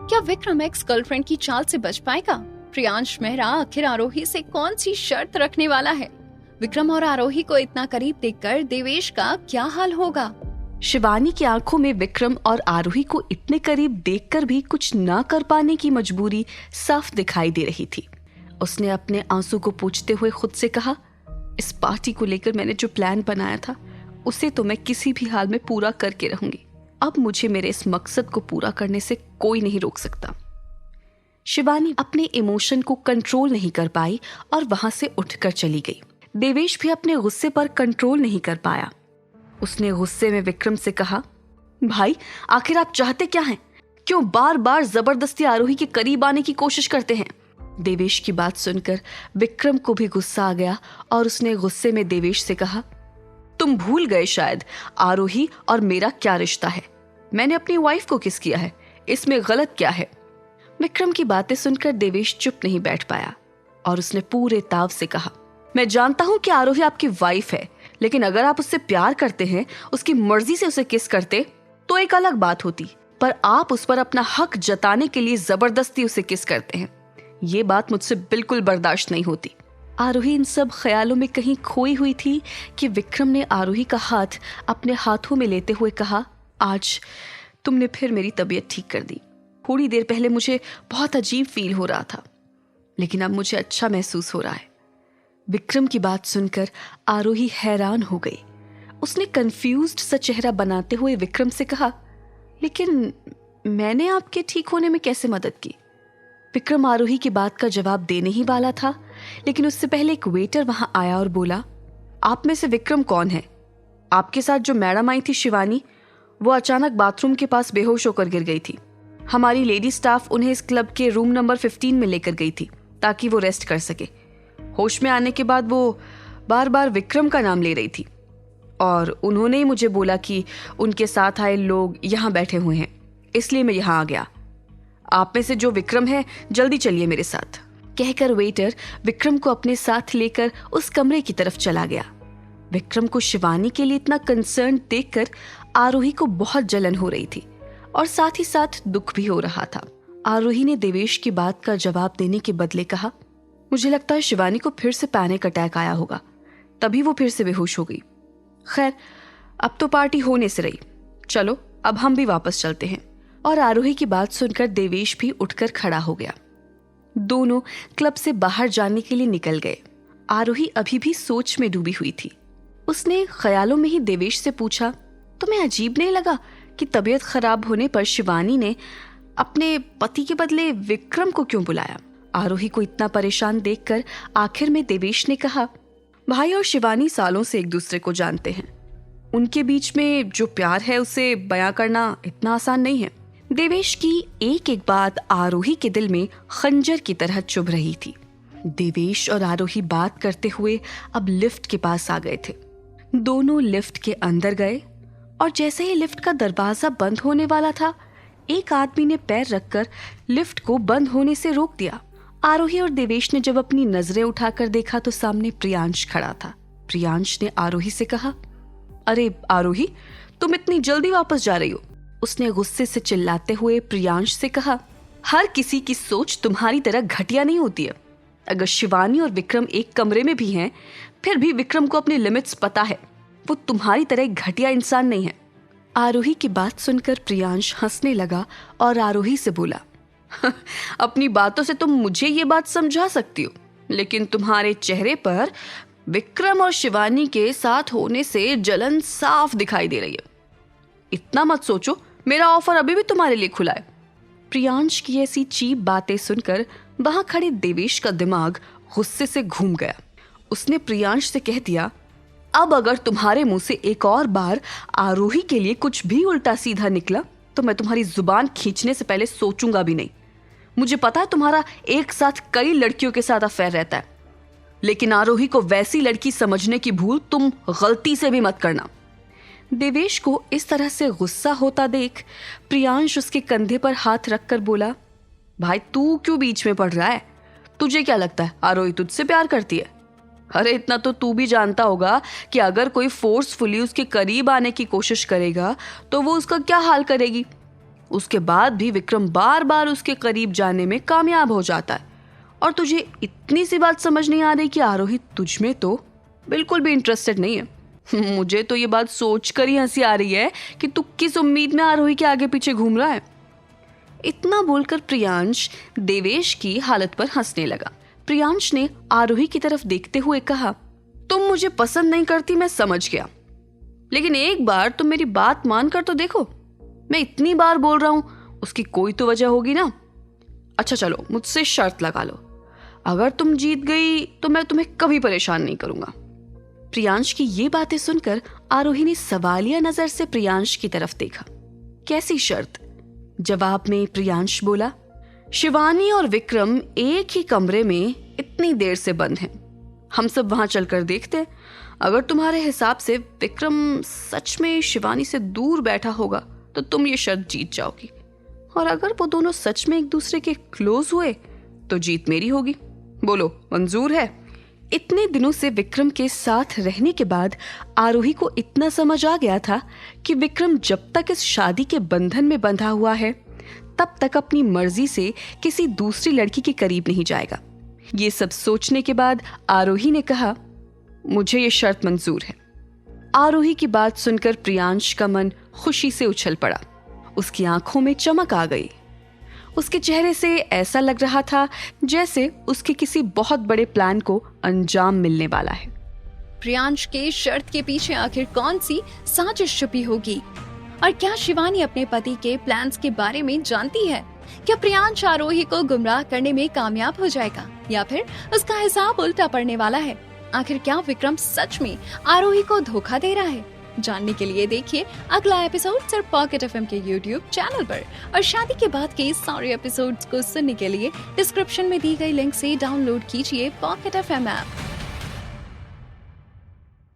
क्या Vikram ex girlfriend की चाल से बच पाएगा? प्रियांश मेहरा आखिर आरोही से कौन सी शर्त रखने वाला है? विक्रम और आरोही को इतना करीब देखकर देवेश का क्या हाल होगा? शिवानी की आंखों में विक्रम और आरोही को इतने करीब देखकर भी कुछ ना कर पाने की मजबूरी साफ दिखाई दे रही थी। उसने अपने आंसू को पोंछते हुए खुद से कहा, इस पार्टी को लेकर मैंने जो प्लान बनाया था उसे तो मैं किसी भी हाल में पूरा करके रहूंगी। अब मुझे मेरे इस मकसद को पूरा करने से कोई नहीं रोक सकता। शिवानी अपने इमोशन को कंट्रोल नहीं कर पाई और वहां से उठकर चली गई। देवेश भी अपने गुस्से पर कंट्रोल नहीं कर पाया। उसने गुस्से में विक्रम से कहा, भाई आखिर आप चाहते क्या हैं? क्यों बार बार जबरदस्ती आरोही के करीब आने की कोशिश करते हैं? देवेश की बात सुनकर विक्रम को भी गुस्सा आ गया और उसने गुस्से में देवेश से कहा, तुम भूल गए शायद आरोही और मेरा क्या रिश्ता है। मैंने अपनी वाइफ को किस किया है, इसमें गलत क्या है? विक्रम की बातें सुनकर देवेश चुप नहीं बैठ पाया और उसने पूरे ताव से कहा, मैं जानता हूं कि आरोही आपकी वाइफ है, लेकिन अगर आप उससे प्यार करते हैं, उसकी मर्जी से उसे किस करते तो एक अलग बात होती, पर आप उस पर अपना हक जताने के लिए जबरदस्ती उसे किस करते हैं। ये बात मुझसे बिल्कुल बर्दाश्त नहीं होती। आरोही इन सब ख्यालों में कहीं खोई हुई थी कि विक्रम ने आरोही का हाथ अपने हाथों में लेते हुए कहा, आज तुमने फिर मेरी तबीयत ठीक कर दी। थोड़ी देर पहले मुझे बहुत अजीब फील हो रहा था, लेकिन अब मुझे अच्छा महसूस हो रहा है। विक्रम की बात सुनकर आरोही हैरान हो गई। उसने कंफ्यूज्ड सा चेहरा बनाते हुए विक्रम से कहा, लेकिन मैंने आपके ठीक होने में कैसे मदद की? विक्रम आरोही की बात का जवाब देने ही वाला था, लेकिन उससे पहले एक वेटर वहां आया और बोला, आप में से विक्रम कौन है? आपके साथ जो मैडम आई थी शिवानी, वो अचानक बाथरूम के पास बेहोश होकर गिर गई थी। हमारी लेडी स्टाफ उन्हें इस क्लब के रूम नंबर 15 में लेकर गई थी ताकि वो रेस्ट कर सके। होश में आने के बाद वो बार बार विक्रम का नाम ले रही थी और उन्होंने ही मुझे बोला कि उनके साथ आए लोग यहाँ बैठे हुए हैं, इसलिए मैं यहाँ आ गया। आप में से जो विक्रम है जल्दी चलिए मेरे साथ। कहकर वेटर विक्रम को अपने साथ लेकर उस कमरे की तरफ चला गया। विक्रम को शिवानी के लिए इतना कंसर्न देखकर आरोही को बहुत जलन हो रही थी और साथ ही साथ दुख भी हो रहा था। आरोही ने देवेश की बात का जवाब देने के बदले कहा, मुझे लगता है शिवानी को फिर से पैनिक अटैक आया होगा, तभी वो फिर से बेहोश हो गई। खैर अब तो पार्टी होने से रही, चलो अब हम भी वापस चलते हैं। और आरोही की बात सुनकर देवेश भी उठकर खड़ा हो गया। दोनों क्लब से बाहर जाने के लिए निकल गए। आरोही अभी भी सोच में डूबी हुई थी। उसने ख्यालों में ही देवेश से पूछा, तुम्हें अजीब नहीं लगा कि तबीयत खराब होने पर शिवानी ने अपने पति के बदले विक्रम को क्यों बुलाया? आरोही को इतना परेशान देखकर आखिर में देवेश ने कहा, भाई और शिवानी सालों से एक दूसरे को जानते हैं। उनके बीच में जो प्यार है उसे बयां करना इतना आसान नहीं है। देवेश की एक एक बात आरोही के दिल में खंजर की तरह चुभ रही थी। देवेश और आरोही बात करते हुए अब लिफ्ट के पास आ गए थे। दोनों लिफ्ट के अंदर गए और जैसे ही लिफ्ट का दरवाजा बंद होने वाला था, एक आदमी ने पैर रखकर लिफ्ट को बंद होने से रोक दिया। आरोही और देवेश ने जब अपनी नजरें उठाकर देखा तो सामने प्रियांश खड़ा था। प्रियांश ने आरोही से कहा, अरे आरोही, तुम इतनी जल्दी वापस जा रही हो? उसने गुस्से से चिल्लाते हुए प्रियांश से कहा, हर किसी की सोच तुम्हारी तरह घटिया नहीं होती है। अगर शिवानी और विक्रम एक कमरे में भी हैं, फिर भी विक्रम को अपनी लिमिट्स पता है। वो तुम्हारी तरह एक घटिया इंसान नहीं है। आरोही की बात सुनकर प्रियांश हंसने लगा और आरोही से बोला, अपनी बातों से तुम मुझे ये बात समझा सकती हो, लेकिन तुम्हारे चेहरे पर विक्रम और शिवानी के साथ होने से जलन साफ दिखाई दे रही है। इतना मत सोचो, मेरा ऑफर अभी भी तुम्हारे लिए खुला है। प्रियांश की ऐसी चीप बातें सुनकर वहां खड़े देवेश का दिमाग गुस्से से घूम गया। उसने प्रियांश से कह दिया, अब अगर तुम्हारे मुंह से एक और बार आरोही के लिए कुछ भी उल्टा सीधा निकला तो मैं तुम्हारी जुबान खींचने से पहले सोचूंगा भी नहीं। मुझे पता है तुम्हारा एक साथ कई लड़कियों के साथ अफेयर रहता है, लेकिन आरोही को वैसी लड़की समझने की भूल तुम गलती से भी मत करना। देवेश को इस तरह से गुस्सा होता देख प्रियांश उसके कंधे पर हाथ रखकर बोला, भाई तू क्यों बीच में पड़ रहा है? तुझे क्या लगता है आरोही तुझसे प्यार करती है? अरे इतना तो तू भी जानता होगा कि अगर कोई फोर्सफुली उसके करीब आने की कोशिश करेगा तो वो उसका क्या हाल करेगी। उसके बाद भी विक्रम बार बार उसके करीब जाने में कामयाब हो जाता है। और तुझे इतनी सी बात समझ नहीं आ रही कि आरोही तुझ में तो बिल्कुल भी इंटरेस्टेड नहीं है। मुझे तो ये बात सोचकर ही हंसी आ रही है कि तू किस उम्मीद में आरोही के आगे पीछे घूम रहा है। इतना बोलकर प्रियांश देवेश की हालत पर हंसने लगा। प्रियांश ने आरोही की तरफ देखते हुए कहा, तुम मुझे पसंद नहीं करती, मैं समझ गया, लेकिन एक बार तुम मेरी बात मान कर तो देखो। मैं इतनी बार बोल रहा हूं, उसकी कोई तो वजह होगी ना। अच्छा चलो, मुझसे शर्त लगा लो, अगर तुम जीत गई तो मैं तुम्हें कभी परेशान नहीं करूंगा। प्रियांश की ये बातें सुनकर आरोही ने सवालिया नजर से प्रियांश की तरफ देखा। कैसी शर्त? जवाब में प्रियांश बोला, शिवानी और विक्रम एक ही कमरे में इतनी देर से बंद हैं। हम सब वहां चलकर देखते हैं। अगर तुम्हारे हिसाब से विक्रम सच में शिवानी से दूर बैठा होगा तो तुम ये शर्त जीत जाओगी, और अगर वो दोनों सच में एक दूसरे के क्लोज हुए तो जीत मेरी होगी। बोलो, मंजूर है? इतने दिनों से विक्रम के साथ रहने के बाद आरोही को इतना समझ आ गया था कि विक्रम जब तक इस शादी के बंधन में बंधा हुआ है तब तक अपनी मर्जी से किसी दूसरी लड़की के करीब नहीं जाएगा। ये सब सोचने के बाद आरोही ने कहा, मुझे ये शर्त मंजूर है। आरोही की बात सुनकर प्रियांश का मन खुशी से उछल पड़ा। उसकी आंखों में चमक आ गई। उसके चेहरे से ऐसा लग रहा था जैसे उसके किसी बहुत बड़े प्लान को अंजाम मिलने वाला है। प्रियांश के शर्त के पीछे आखिर कौन सी साजिश छुपी होगी? और क्या शिवानी अपने पति के प्लान्स के बारे में जानती है? क्या प्रियांश आरोही को गुमराह करने में कामयाब हो जाएगा, या फिर उसका हिसाब उल्टा पड़ने वाला है? आखिर क्या विक्रम सच में आरोही को धोखा दे रहा है? जानने के लिए देखिए अगला एपिसोड सिर्फ पॉकेट एफएम के YouTube चैनल पर। और शादी के बाद के सारे एपिसोड्स को सुनने के लिए डिस्क्रिप्शन में दी गई लिंक से डाउनलोड कीजिए पॉकेट एफएम ऐप।